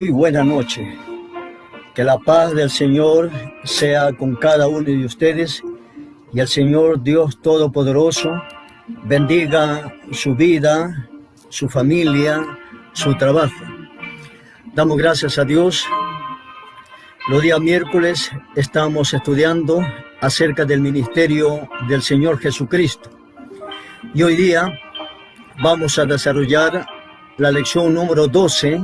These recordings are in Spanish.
Muy buena noche. Que la paz del Señor sea con cada uno de ustedes y el Señor Dios Todopoderoso bendiga su vida, su familia, su trabajo. Damos gracias a Dios. Los días miércoles estamos estudiando acerca del ministerio del Señor Jesucristo. Y hoy día vamos a desarrollar la lección número 12,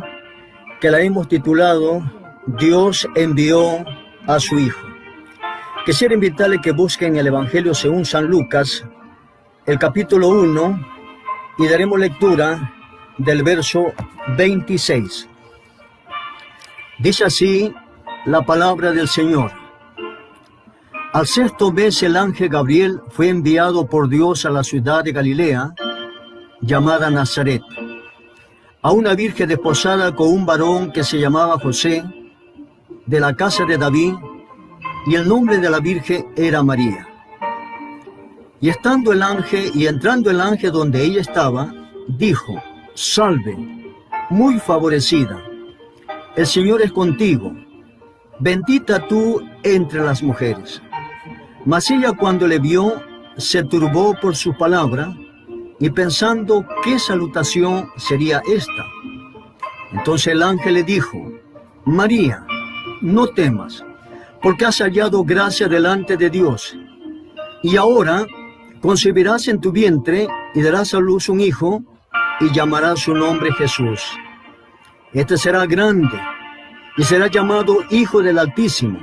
que la hemos titulado Dios envió a su Hijo. Quisiera invitarle que busquen el Evangelio según San Lucas, el capítulo 1, y daremos lectura del verso 26. Dice así la palabra del Señor. Al sexto mes el ángel Gabriel fue enviado por Dios a la ciudad de Galilea, llamada Nazaret, a una virgen desposada con un varón que se llamaba José, de la casa de David, y el nombre de la virgen era María. Y entrando el ángel donde ella estaba, dijo: Salve, muy favorecida, el Señor es contigo, bendita tú entre las mujeres. Mas ella, cuando le vio, se turbó por su palabra, y pensando qué salutación sería esta. Entonces el ángel le dijo: María, no temas, porque has hallado gracia delante de Dios. Y ahora concebirás en tu vientre y darás a luz un hijo, y llamarás su nombre Jesús. Este será grande, y será llamado Hijo del Altísimo.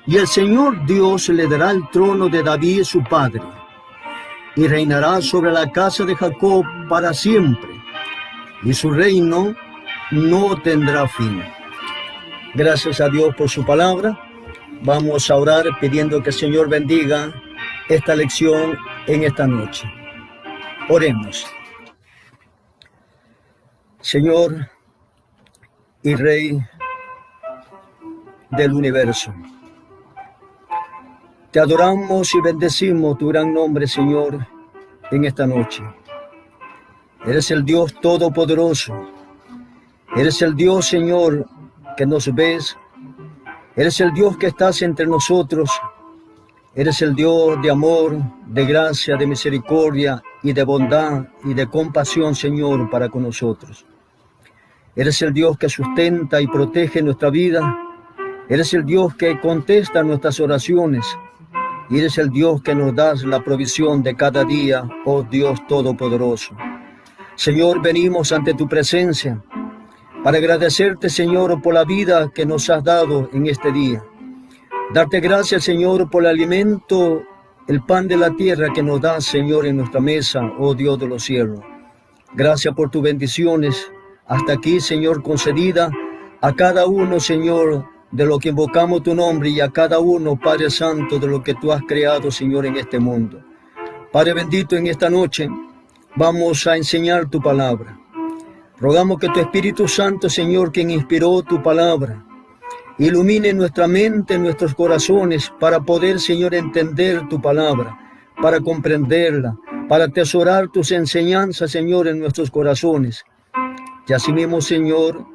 Y el Señor Dios le dará el trono de David su padre, y reinará sobre la casa de Jacob para siempre, y su reino no tendrá fin. Gracias a Dios por su palabra. Vamos a orar pidiendo que el Señor bendiga esta lección en esta noche. Oremos. Señor y Rey del universo, te adoramos y bendecimos tu gran nombre, Señor, en esta noche. Eres el Dios Todopoderoso. Eres el Dios, Señor, que nos ves. Eres el Dios que estás entre nosotros. Eres el Dios de amor, de gracia, de misericordia y de bondad y de compasión, Señor, para con nosotros. Eres el Dios que sustenta y protege nuestra vida. Eres el Dios que contesta nuestras oraciones. Y eres el Dios que nos das la provisión de cada día, oh Dios Todopoderoso. Señor, venimos ante tu presencia para agradecerte, Señor, por la vida que nos has dado en este día. Darte gracias, Señor, por el alimento, el pan de la tierra que nos das, Señor, en nuestra mesa, oh Dios de los cielos. Gracias por tus bendiciones hasta aquí, Señor, concedida a cada uno, Señor, de lo que invocamos tu nombre, y a cada uno, Padre Santo, de lo que tú has creado, Señor, en este mundo. Padre bendito, en esta noche vamos a enseñar tu palabra. Rogamos que tu Espíritu Santo, Señor, quien inspiró tu palabra, ilumine nuestra mente, nuestros corazones, para poder, Señor, entender tu palabra, para comprenderla, para atesorar tus enseñanzas, Señor, en nuestros corazones. Y así mismo, Señor,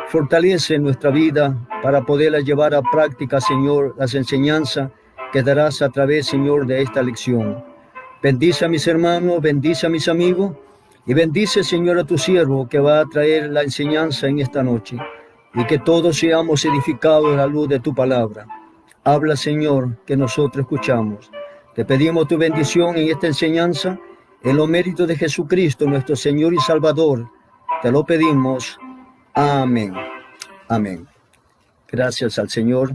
fortalece nuestra vida para poderla llevar a práctica, Señor, las enseñanzas que darás a través, Señor, de esta lección. Bendice a mis hermanos, bendice a mis amigos, y bendice, Señor, a tu siervo que va a traer la enseñanza en esta noche, y que todos seamos edificados a la luz de tu palabra. Habla, Señor, que nosotros escuchamos. Te pedimos tu bendición en esta enseñanza, en los méritos de Jesucristo, nuestro Señor y Salvador. Te lo pedimos. Amén. Amén. Gracias al Señor.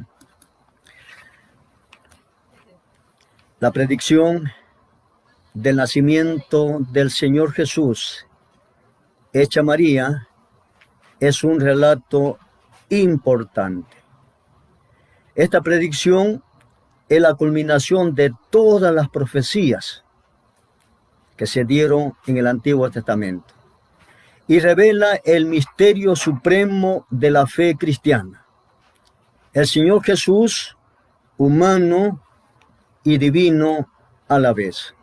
La predicción del nacimiento del Señor Jesús, hecha María, es un relato importante. Esta predicción es la culminación de todas las profecías que se dieron en el Antiguo Testamento y revela el misterio supremo de la fe cristiana. El Señor Jesús, humano y divino a la vez.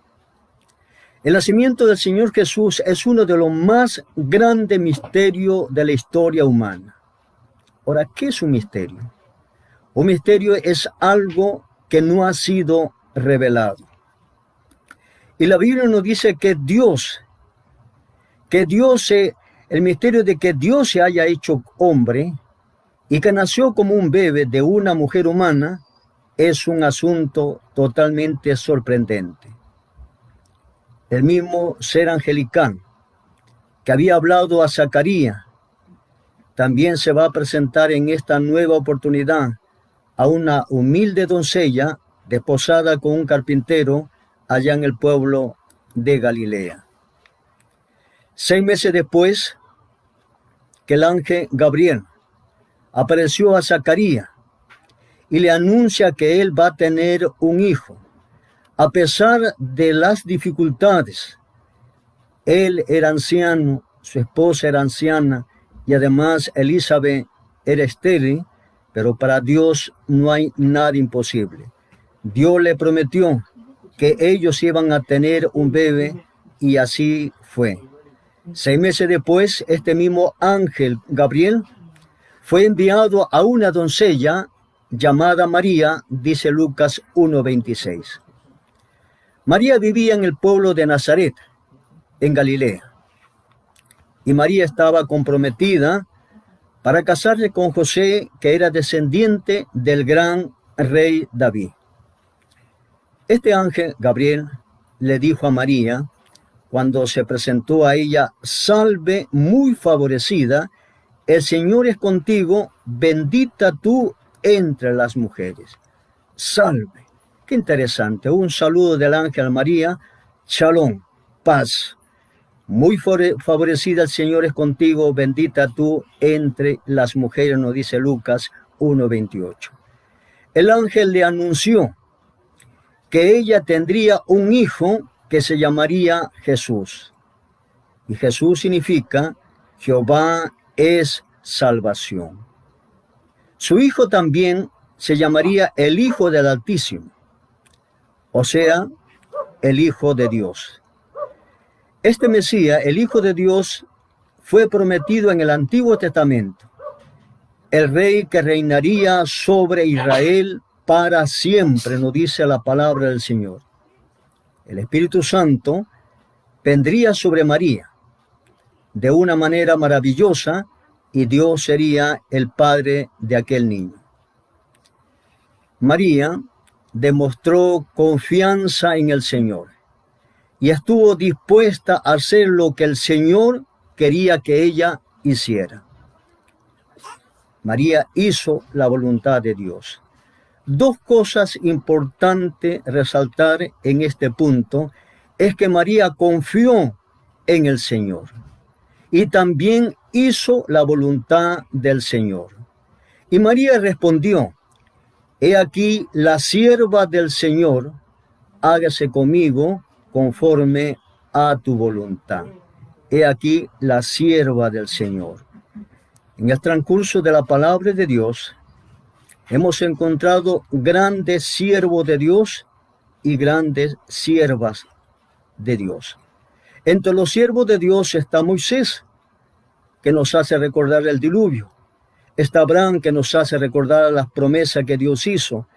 El nacimiento del Señor Jesús es uno de los más grandes misterios de la historia humana. Ahora, ¿qué es un misterio? Un misterio es algo que no ha sido revelado. Y la Biblia nos dice que el misterio de que Dios se haya hecho hombre y que nació como un bebé de una mujer humana, es un asunto totalmente sorprendente. El mismo ser angelical que había hablado a Zacarías también se va a presentar en esta nueva oportunidad a una humilde doncella desposada con un carpintero allá en el pueblo de Galilea. 6 meses después que el ángel Gabriel apareció a Zacarías y le anuncia que él va a tener un hijo. A pesar de las dificultades, él era anciano, su esposa era anciana y además Elizabeth era estéril, pero para Dios no hay nada imposible. Dios le prometió que ellos iban a tener un bebé y así fue. 6 meses después, este mismo ángel Gabriel fue enviado a una doncella llamada María, dice Lucas 1:26. María vivía en el pueblo de Nazaret, en Galilea, y María estaba comprometida para casarse con José, que era descendiente del gran rey David. Este ángel Gabriel le dijo a María, cuando se presentó a ella: salve muy favorecida, el Señor es contigo, bendita tú entre las mujeres. Salve. Qué interesante. Un saludo del ángel a María. Shalom, paz. Muy favorecida el Señor es contigo, bendita tú entre las mujeres, nos dice Lucas 1:28. El ángel le anunció que ella tendría un hijo que se llamaría Jesús. Y Jesús significa Jehová es salvación. Su hijo también se llamaría el Hijo del Altísimo, o sea, el Hijo de Dios. Este Mesías, el Hijo de Dios, fue prometido en el Antiguo Testamento, el rey que reinaría sobre Israel para siempre, nos dice la palabra del Señor. El Espíritu Santo vendría sobre María de una manera maravillosa y Dios sería el padre de aquel niño. María demostró confianza en el Señor y estuvo dispuesta a hacer lo que el Señor quería que ella hiciera. María hizo la voluntad de Dios. Dos cosas importantes resaltar en este punto es que María confió en el Señor y también hizo la voluntad del Señor. Y María respondió: he aquí la sierva del Señor, hágase conmigo conforme a tu voluntad. He aquí la sierva del Señor. En el transcurso de la palabra de Dios, hemos encontrado grandes siervos de Dios y grandes siervas de Dios. Entre los siervos de Dios está Moisés, que nos hace recordar el diluvio. Está Abraham, que nos hace recordar las promesas que Dios hizo.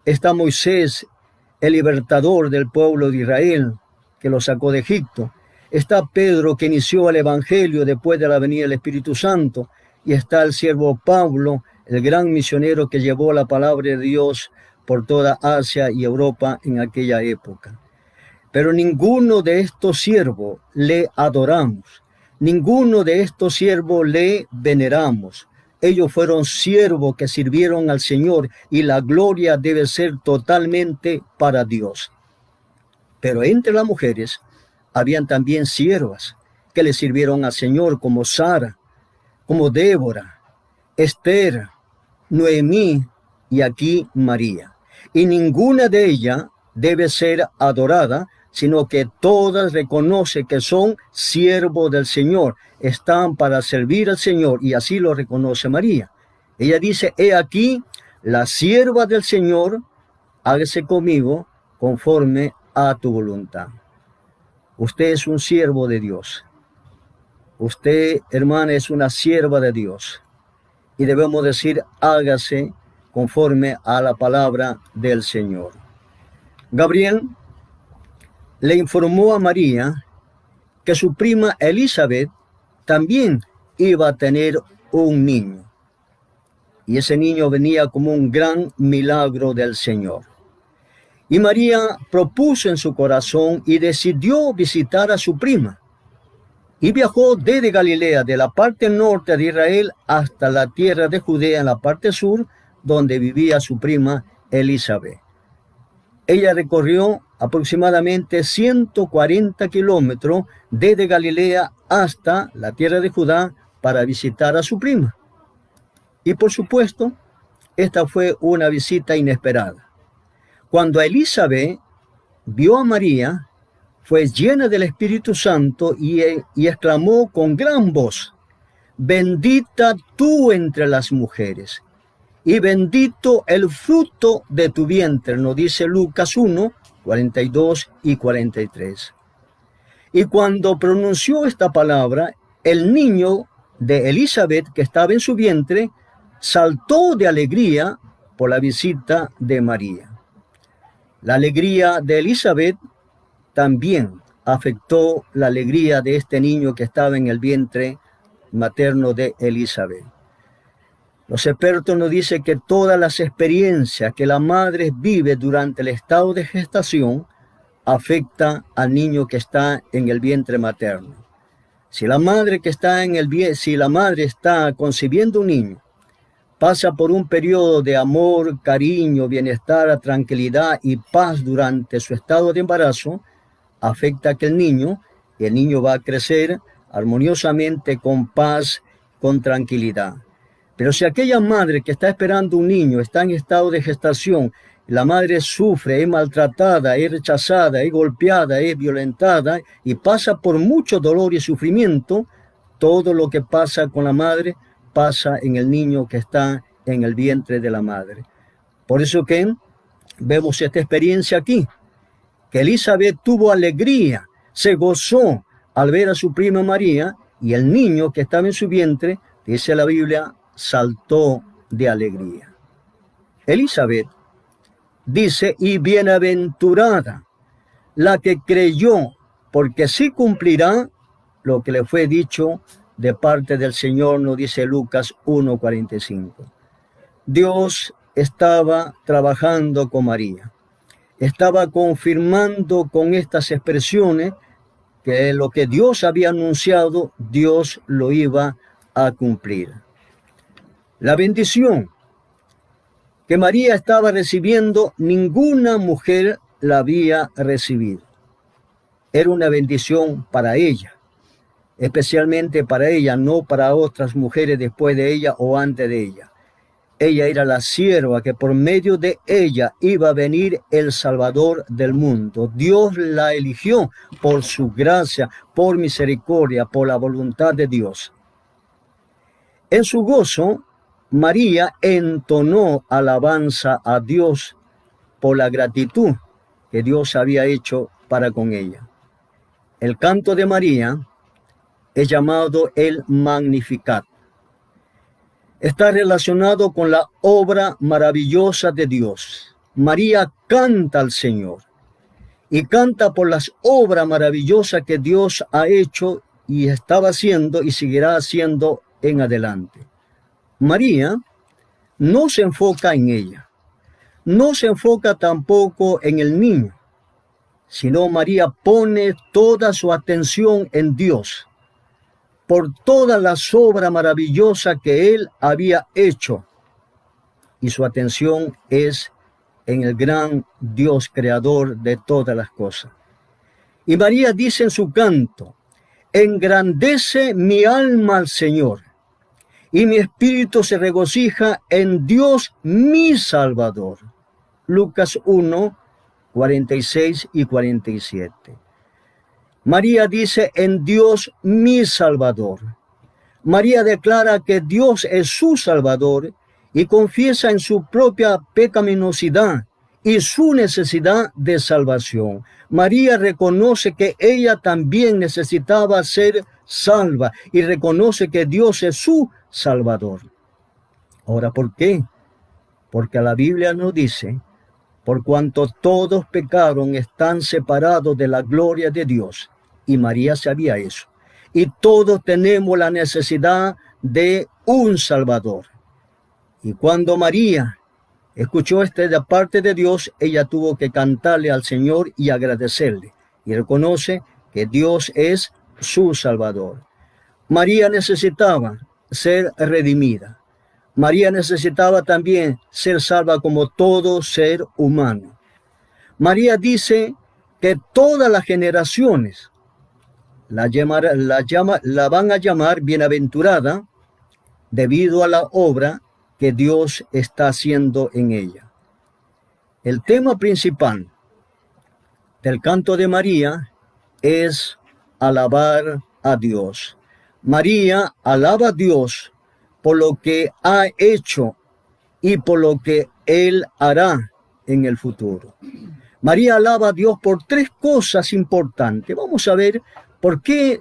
Está Moisés, el libertador del pueblo de Israel, que lo sacó de Egipto. Está Pedro, que inició el evangelio después de la venida del Espíritu Santo. Y está el siervo Pablo, el gran misionero que llevó la palabra de Dios por toda Asia y Europa en aquella época. Pero ninguno de estos siervos le adoramos. Ninguno de estos siervos le veneramos. Ellos fueron siervos que sirvieron al Señor y la gloria debe ser totalmente para Dios. Pero entre las mujeres habían también siervas que le sirvieron al Señor, como Sara, como Débora, Esther, Noemí y aquí María. Y ninguna de ellas debe ser adorada, sino que todas reconocen que son siervos del Señor, están para servir al Señor, y así lo reconoce María. Ella dice: he aquí la sierva del Señor, hágase conmigo conforme a tu voluntad. Usted es un siervo de Dios. Usted, hermana, es una sierva de Dios. y debemos decir, hágase conforme a la palabra del Señor. Gabriel le informó a María que su prima Elizabeth también iba a tener un niño. Y ese niño venía como un gran milagro del Señor. Y María propuso en su corazón y decidió visitar a su prima. Y viajó desde Galilea, de la parte norte de Israel, hasta la tierra de Judea, en la parte sur, donde vivía su prima Elizabeth. Ella recorrió aproximadamente 140 kilómetros desde Galilea hasta la tierra de Judá para visitar a su prima. Y por supuesto, esta fue una visita inesperada. Cuando Elizabeth vio a María, fue llena del Espíritu Santo y exclamó con gran voz, bendita tú entre las mujeres, y bendito el fruto de tu vientre, nos dice Lucas 1, 42 y 43. Y cuando pronunció esta palabra, el niño de Elizabeth, que estaba en su vientre, saltó de alegría por la visita de María. La alegría de Elizabeth también afectó la alegría de este niño que estaba en el vientre materno de Elizabeth. Los expertos nos dicen que todas las experiencias que la madre vive durante el estado de gestación afecta al niño que está en el vientre materno. Si la madre está concibiendo un niño, pasa por un periodo de amor, cariño, bienestar, tranquilidad y paz durante su estado de embarazo, afecta a que el niño va a crecer armoniosamente con paz, con tranquilidad. Pero si aquella madre que está esperando un niño está en estado de gestación, la madre sufre, es maltratada, es rechazada, es golpeada, es violentada y pasa por mucho dolor y sufrimiento, todo lo que pasa con la madre pasa en el niño que está en el vientre de la madre. Por eso que vemos esta experiencia aquí, que Elizabeth tuvo alegría, se gozó al ver a su prima María, y el niño que estaba en su vientre, dice la Biblia, saltó de alegría. Elizabeth dice, y bienaventurada la que creyó, porque sí cumplirá lo que le fue dicho de parte del Señor, nos dice Lucas 1:45. Dios estaba trabajando con María. Estaba confirmando con estas expresiones que lo que Dios había anunciado, Dios lo iba a cumplir. La bendición que María estaba recibiendo, ninguna mujer la había recibido. Era una bendición para ella, especialmente para ella, no para otras mujeres después de ella o antes de ella. Ella era la sierva que por medio de ella iba a venir el Salvador del mundo. Dios la eligió por su gracia, por misericordia, por la voluntad de Dios. En su gozo, María entonó alabanza a Dios por la gratitud que Dios había hecho para con ella. El canto de María es llamado el Magnificat. Está relacionado con la obra maravillosa de Dios. María canta al Señor y canta por las obras maravillosas que Dios ha hecho y estaba haciendo y seguirá haciendo en adelante. María no se enfoca en ella, no se enfoca tampoco en el niño, sino María pone toda su atención en Dios, por todas las obras maravillosas que Él había hecho. Y su atención es en el gran Dios creador de todas las cosas. Y María dice en su canto, engrandece mi alma al Señor, y mi espíritu se regocija en Dios mi Salvador. Lucas 1, 46 y 47. María dice, en Dios mi Salvador. María declara que Dios es su Salvador y confiesa en su propia pecaminosidad y su necesidad de salvación. María reconoce que ella también necesitaba ser salva y reconoce que Dios es su Salvador. Ahora, ¿por qué? Porque la Biblia nos dice, por cuanto todos pecaron, están separados de la gloria de Dios. Y María sabía eso. Y todos tenemos la necesidad de un Salvador. Y cuando María escuchó esto de parte de Dios, ella tuvo que cantarle al Señor y agradecerle. Y reconoce que Dios es su Salvador. María necesitaba ser redimida. María necesitaba también ser salva como todo ser humano. María dice que todas las generaciones la van a llamar bienaventurada debido a la obra que Dios está haciendo en ella. El tema principal del canto de María es alabar a Dios. María alaba a Dios por lo que ha hecho y por lo que Él hará en el futuro. María alaba a Dios por tres cosas importantes. Vamos a ver por qué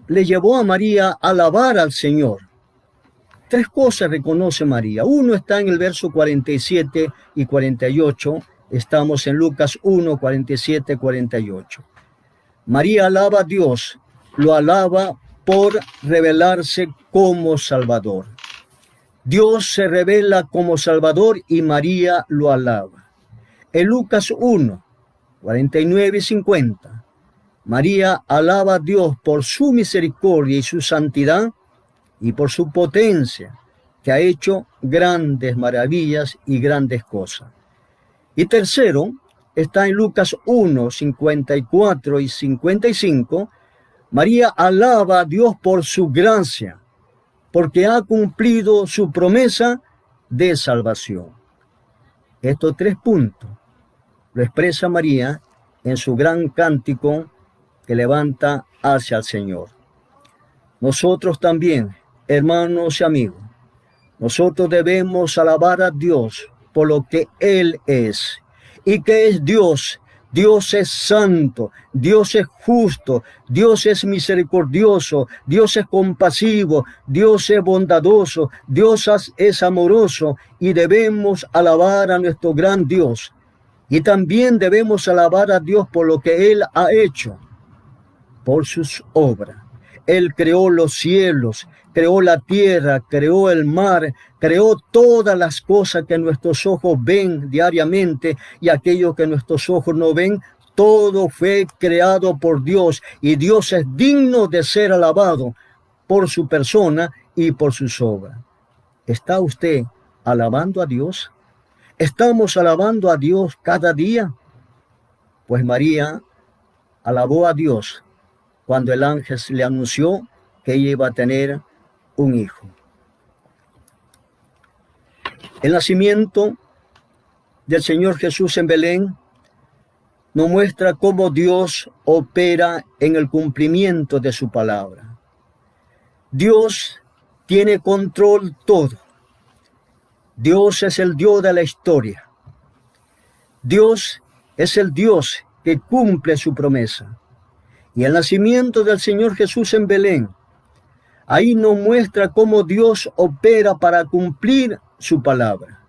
le llevó a María a alabar al Señor. Tres cosas reconoce María. Uno está en el verso 47 y 48. Estamos en Lucas 1, 47, 48. María alaba a Dios, lo alaba por revelarse como Salvador. Dios se revela como Salvador y María lo alaba. En Lucas 1, 49 y 50, María alaba a Dios por su misericordia y su santidad y por su potencia, que ha hecho grandes maravillas y grandes cosas. Y tercero, está en Lucas 1, 54 y 55, María alaba a Dios por su gracia, porque ha cumplido su promesa de salvación. Estos tres puntos lo expresa María en su gran cántico que levanta hacia el Señor. Nosotros también, hermanos y amigos, nosotros debemos alabar a Dios por lo que Él es. ¿Y qué es Dios? Dios es santo, Dios es justo, Dios es misericordioso, Dios es compasivo, Dios es bondadoso, Dios es amoroso y debemos alabar a nuestro gran Dios. Y también debemos alabar a Dios por lo que Él ha hecho, por sus obras. Él creó los cielos, creó la tierra, creó el mar, creó todas las cosas que nuestros ojos ven diariamente y aquello que nuestros ojos no ven. Todo fue creado por Dios y Dios es digno de ser alabado por su persona y por sus obras. ¿Está usted alabando a Dios? ¿Estamos alabando a Dios cada día? Pues María alabó a Dios cuando el ángel le anunció que ella iba a tener un hijo. El nacimiento del Señor Jesús en Belén nos muestra cómo Dios opera en el cumplimiento de su palabra. Dios tiene control todo. Dios es el Dios de la historia. Dios es el Dios que cumple su promesa. Y el nacimiento del Señor Jesús en Belén, ahí nos muestra cómo Dios opera para cumplir su palabra.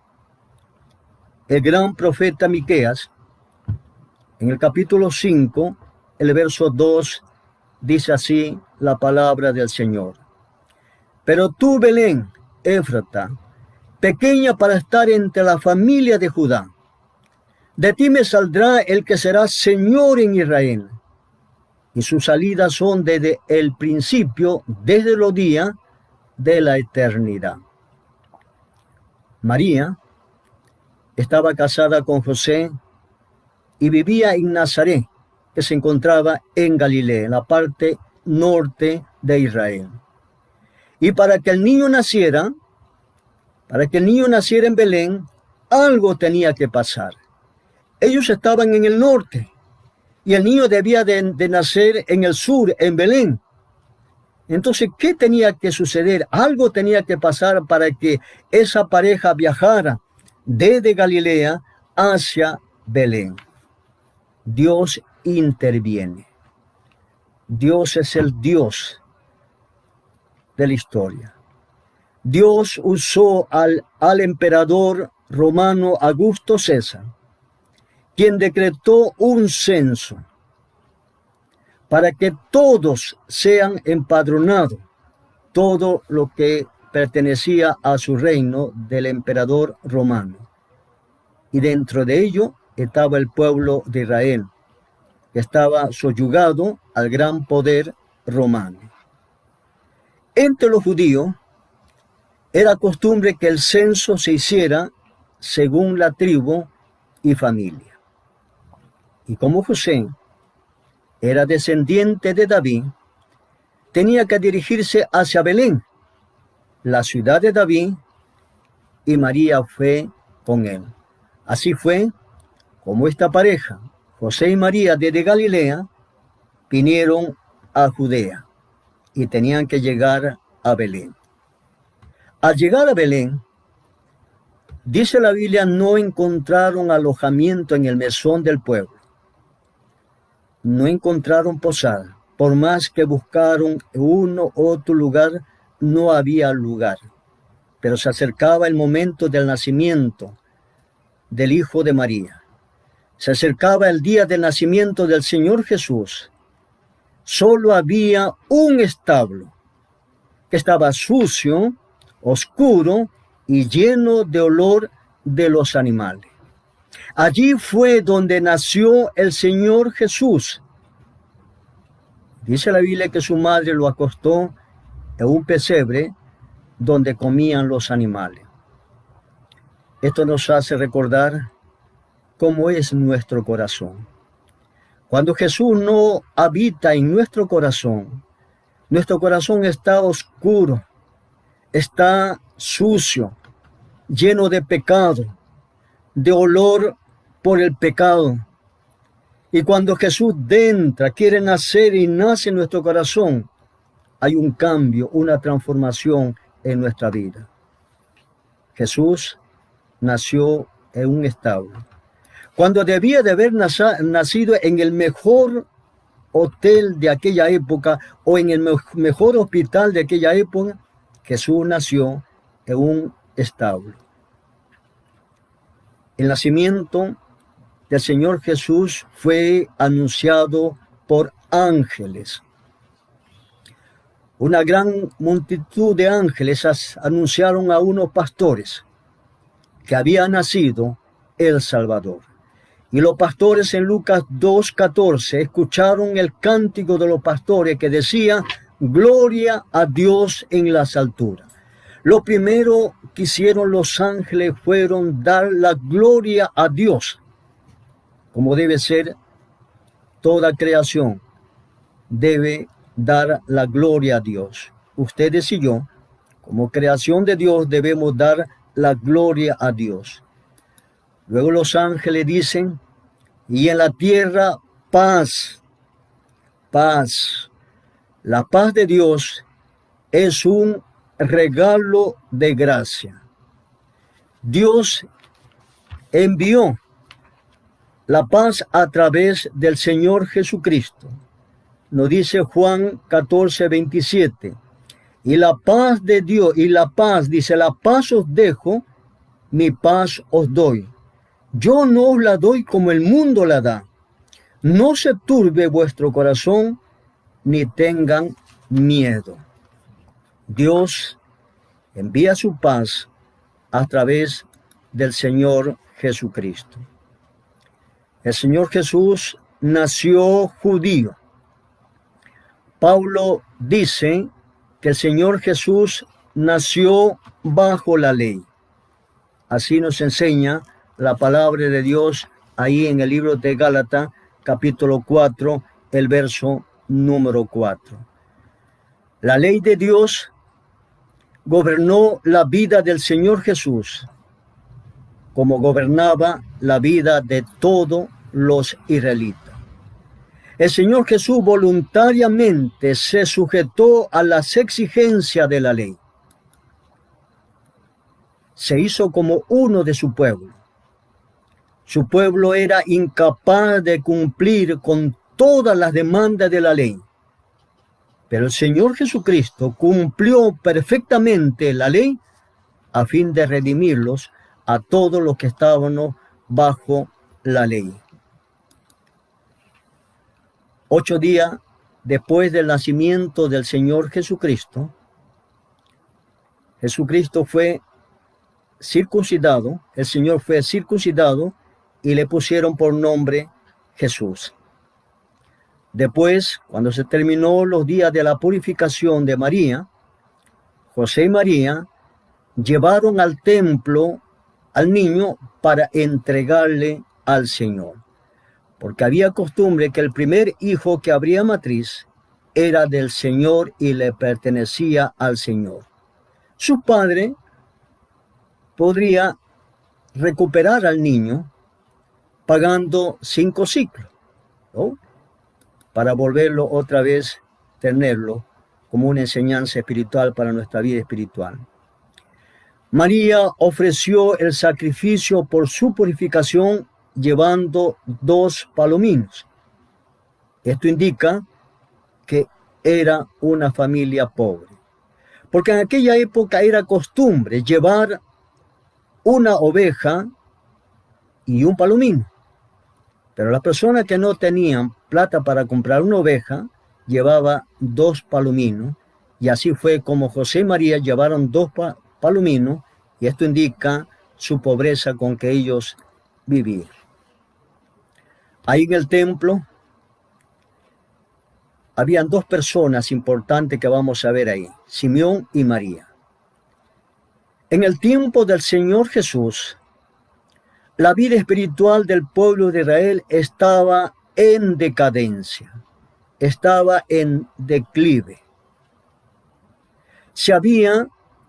El gran profeta Miqueas, en el capítulo 5, el verso 2, dice así la palabra del Señor. Pero tú, Belén, Éfrata, pequeña para estar entre la familia de Judá, de ti me saldrá el que será Señor en Israel. Y sus salidas son desde el principio, desde los días de la eternidad. María estaba casada con José y vivía en Nazaret, que se encontraba en Galilea, en la parte norte de Israel. Y para que el niño naciera en Belén, algo tenía que pasar. Ellos estaban en el norte. Y el niño debía de nacer en el sur, en Belén. Entonces, ¿qué tenía que suceder? Algo tenía que pasar para que esa pareja viajara desde Galilea hacia Belén. Dios interviene. Dios es el Dios de la historia. Dios usó al emperador romano Augusto César, quien decretó un censo para que todos sean empadronados, todo lo que pertenecía a su reino del emperador romano. Y dentro de ello estaba el pueblo de Israel, que estaba subyugado al gran poder romano. Entre los judíos era costumbre que el censo se hiciera según la tribu y familia. Y como José era descendiente de David, tenía que dirigirse hacia Belén, la ciudad de David, y María fue con él. Así fue como esta pareja, José y María desde Galilea, vinieron a Judea y tenían que llegar a Belén. Al llegar a Belén, dice la Biblia, no encontraron alojamiento en el mesón del pueblo. No encontraron posada. Por más que buscaron uno u otro lugar, no había lugar. Pero se acercaba el momento del nacimiento del Hijo de María. Se acercaba el día del nacimiento del Señor Jesús. Solo había un establo que estaba sucio, oscuro y lleno de olor de los animales. Allí fue donde nació el Señor Jesús. Dice la Biblia que su madre lo acostó en un pesebre donde comían los animales. Esto nos hace recordar cómo es nuestro corazón. Cuando Jesús no habita en nuestro corazón está oscuro, está sucio, lleno de pecado, de olor por el pecado. Y cuando Jesús entra, quiere nacer y nace en nuestro corazón, hay un cambio, una transformación en nuestra vida. Jesús nació en un establo, cuando debía de haber nacido en el mejor hotel de aquella época o en el mejor hospital de aquella época. Jesús nació en un establo. El nacimiento del Señor Jesús fue anunciado por ángeles. Una gran multitud de ángeles anunciaron a unos pastores que había nacido el Salvador. Y los pastores en Lucas 2:14 escucharon el cántico de los pastores que decía: gloria a Dios en las alturas. Lo primero que hicieron los ángeles fueron dar la gloria a Dios, como debe ser toda creación, debe dar la gloria a Dios. Ustedes y yo, como creación de Dios, debemos dar la gloria a Dios. Luego los ángeles dicen: y en la tierra paz, paz. La paz de Dios es un regalo de gracia. Dios envió la paz a través del Señor Jesucristo. Nos dice Juan 14:27. Y la paz de Dios, y la paz, dice, la paz os dejo, mi paz os doy. Yo no os la doy como el mundo la da. No se turbe vuestro corazón, ni tengan miedo. Dios envía su paz a través del Señor Jesucristo. El Señor Jesús nació judío. Pablo dice que el Señor Jesús nació bajo la ley. Así nos enseña la palabra de Dios ahí en el libro de Gálatas, capítulo 4, el verso número 4. La ley de Dios gobernó la vida del Señor Jesús, como gobernaba la vida de todos los israelitas. El Señor Jesús voluntariamente se sujetó a las exigencias de la ley. Se hizo como uno de su pueblo. Su pueblo era incapaz de cumplir con todas las demandas de la ley. Pero el Señor Jesucristo cumplió perfectamente la ley a fin de redimirlos a todos los que estaban bajo la ley. 8 días después del nacimiento del Señor Jesucristo, Jesucristo fue circuncidado, el Señor fue circuncidado y le pusieron por nombre Jesús. Después, cuando se terminó los días de la purificación de María, José y María llevaron al templo al niño para entregarle al Señor, porque había costumbre que el primer hijo que abría matriz era del Señor y le pertenecía al Señor. Su padre podría recuperar al niño pagando 5 siclos, ¿no?, para volverlo otra vez, tenerlo como una enseñanza espiritual para nuestra vida espiritual. María ofreció el sacrificio por su purificación llevando 2 palominos. Esto indica que era una familia pobre, porque en aquella época era costumbre llevar una oveja y un palomino. Pero las personas que no tenían plata para comprar una oveja, llevaba 2 palominos, y así fue como José y María llevaron 2 palominos, y esto indica su pobreza con que ellos vivían. Ahí en el templo habían 2 personas importantes que vamos a ver ahí, Simeón y María. En el tiempo del Señor Jesús, la vida espiritual del pueblo de Israel estaba en decadencia, estaba en declive.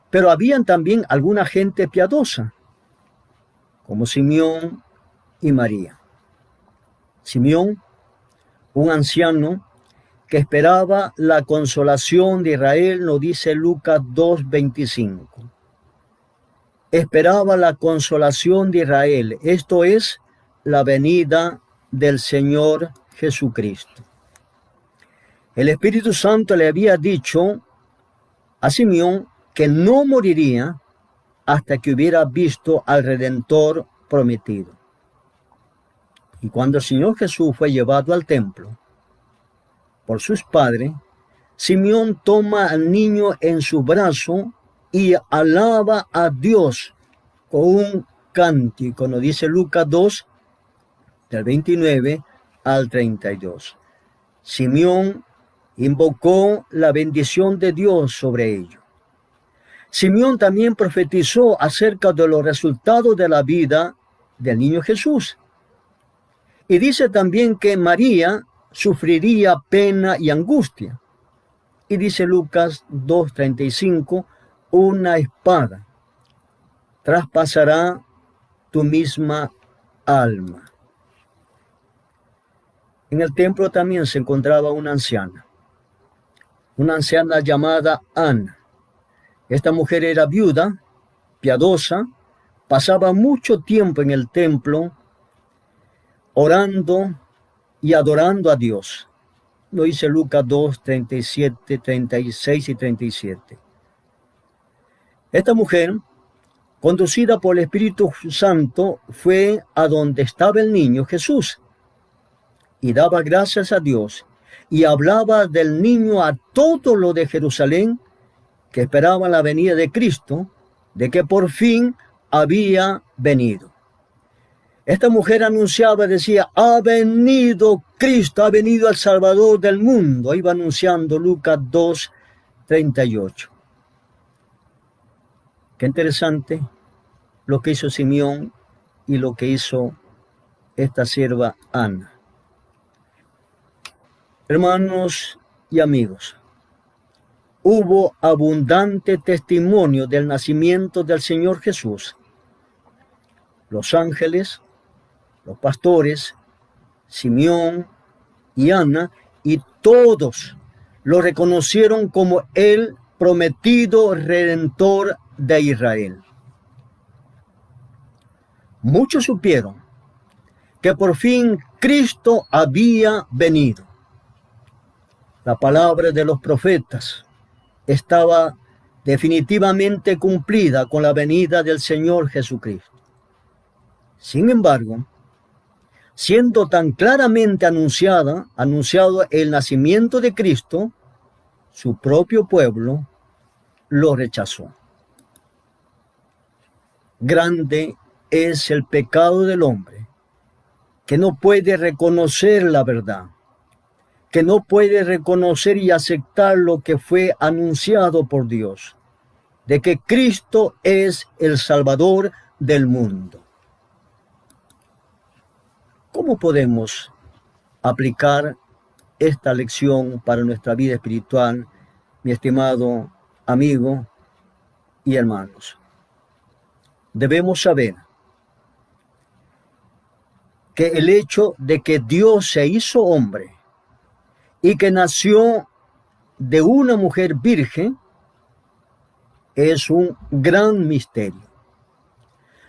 Pero habían también alguna gente piadosa, como Simeón y María. Simeón, un anciano que esperaba la consolación de Israel, nos dice Lucas 2:25. Esperaba la consolación de Israel, esto es, la venida del Señor Jesucristo. El Espíritu Santo le había dicho a Simeón que no moriría hasta que hubiera visto al Redentor prometido. Y cuando el Señor Jesús fue llevado al templo por sus padres, Simeón toma al niño en su brazo y alaba a Dios con un cántico, nos dice Lucas 2, del 29 al 32. Simeón invocó la bendición de Dios sobre ellos. Simeón también profetizó acerca de los resultados de la vida del niño Jesús. Y dice también que María sufriría pena y angustia. Y dice Lucas 2:35, una espada traspasará tu misma alma. En el templo también se encontraba una anciana llamada Ana. Esta mujer era viuda, piadosa, pasaba mucho tiempo en el templo orando y adorando a Dios. Lo dice Lucas 2, 37, 36 y 37. Esta mujer, conducida por el Espíritu Santo, fue a donde estaba el niño Jesús y daba gracias a Dios y hablaba del niño a todo lo de Jerusalén que esperaba la venida de Cristo, de que por fin había venido. Esta mujer anunciaba, decía, ha venido Cristo, ha venido el Salvador del mundo. Iba anunciando Lucas 2, 38. Qué interesante lo que hizo Simeón y lo que hizo esta sierva Ana. Hermanos y amigos, hubo abundante testimonio del nacimiento del Señor Jesús. Los ángeles, los pastores, Simeón y Ana, y todos lo reconocieron como el prometido Redentor de Israel. Muchos supieron que por fin Cristo había venido. La palabra de los profetas estaba definitivamente cumplida con la venida del Señor Jesucristo. Sin embargo, siendo tan claramente anunciado el nacimiento de Cristo, su propio pueblo lo rechazó. Grande es el pecado del hombre, que no puede reconocer la verdad, que no puede reconocer y aceptar lo que fue anunciado por Dios, de que Cristo es el Salvador del mundo. ¿Cómo podemos aplicar esta lección para nuestra vida espiritual, mi estimado amigo y hermanos? Debemos saber que el hecho de que Dios se hizo hombre y que nació de una mujer virgen es un gran misterio.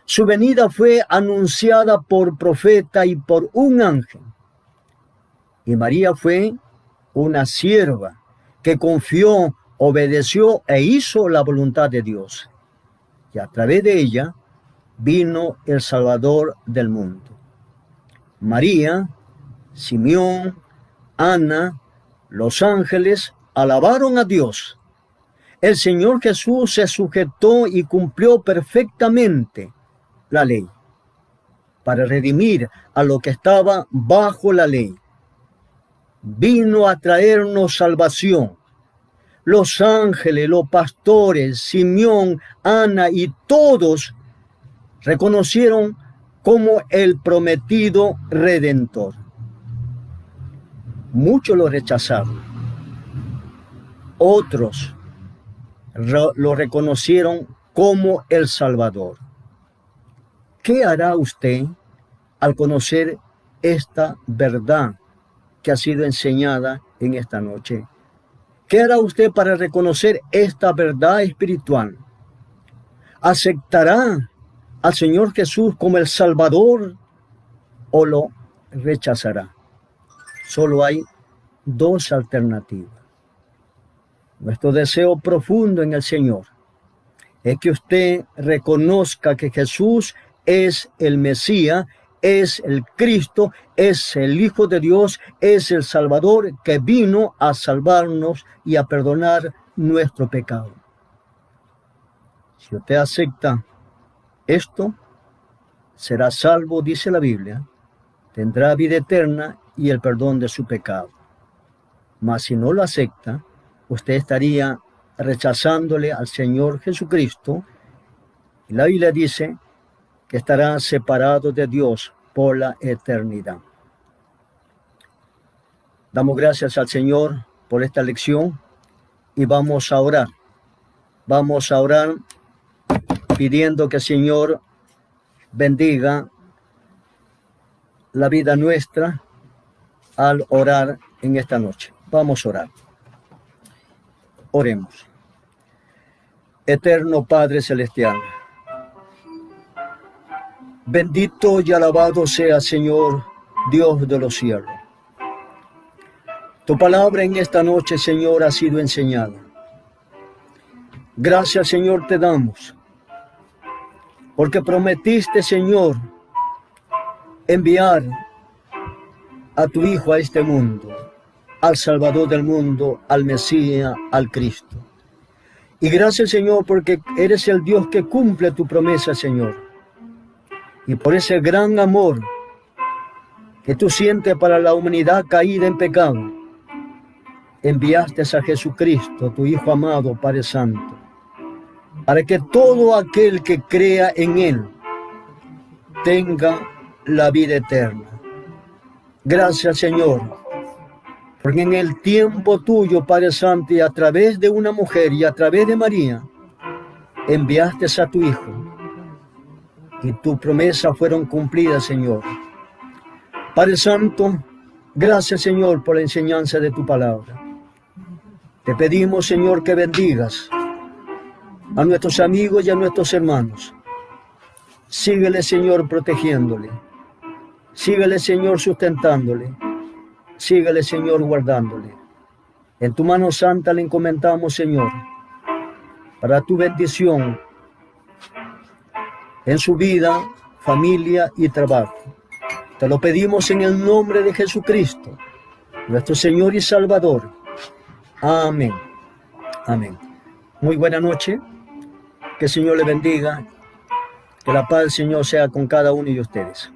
Su venida fue anunciada por profeta y por un ángel. Y María fue una sierva que confió, obedeció e hizo la voluntad de Dios. Y a través de ella vino el Salvador del mundo. María, Simeón, Ana, los ángeles alabaron a Dios. El Señor Jesús se sujetó y cumplió perfectamente la ley para redimir a lo que estaba bajo la ley. Vino a traernos salvación. Los ángeles, los pastores, Simeón, Ana y todos reconocieron como el prometido Redentor. Muchos lo rechazaron. Otros lo reconocieron como el Salvador. ¿Qué hará usted al conocer esta verdad que ha sido enseñada en esta noche? ¿Qué hará usted para reconocer esta verdad espiritual? ¿Aceptará al Señor Jesús como el Salvador o lo rechazará? Solo hay dos alternativas. Nuestro deseo profundo en el Señor es que usted reconozca que Jesús es el Mesías, es el Cristo, es el Hijo de Dios, es el Salvador que vino a salvarnos y a perdonar nuestro pecado. Si usted acepta esto, será salvo, dice la Biblia, tendrá vida eterna y el perdón de su pecado. Mas si no lo acepta, usted estaría rechazándole al Señor Jesucristo. Y la Biblia dice que estará separado de Dios por la eternidad. Damos gracias al Señor por esta lección y vamos a orar. Vamos a orar pidiendo que el Señor bendiga la vida nuestra al orar en esta noche. Vamos a orar. Oremos. Eterno Padre Celestial, bendito y alabado sea, Señor, Dios de los cielos. Tu palabra en esta noche, Señor, ha sido enseñada. Gracias, Señor, te damos, porque prometiste, Señor, enviar a tu Hijo a este mundo, al Salvador del mundo, al Mesías, al Cristo. Y gracias, Señor, porque eres el Dios que cumple tu promesa, Señor. Y por ese gran amor que tú sientes para la humanidad caída en pecado, enviaste a Jesucristo, tu Hijo amado, Padre Santo, para que todo aquel que crea en Él tenga la vida eterna. Gracias, Señor, porque en el tiempo tuyo, Padre Santo, y a través de una mujer y a través de María, enviaste a tu Hijo. Y tus promesas fueron cumplidas, Señor. Padre Santo, gracias, Señor, por la enseñanza de tu palabra. Te pedimos, Señor, que bendigas a nuestros amigos y a nuestros hermanos. Síguele, Señor, protegiéndole. Síguele, Señor, sustentándole. Síguele, Señor, guardándole. En tu mano santa le encomendamos, Señor, para tu bendición en su vida, familia y trabajo. Te lo pedimos en el nombre de Jesucristo, nuestro Señor y Salvador. Amén. Amén. Muy buena noche. Que el Señor le bendiga. Que la paz del Señor sea con cada uno de ustedes.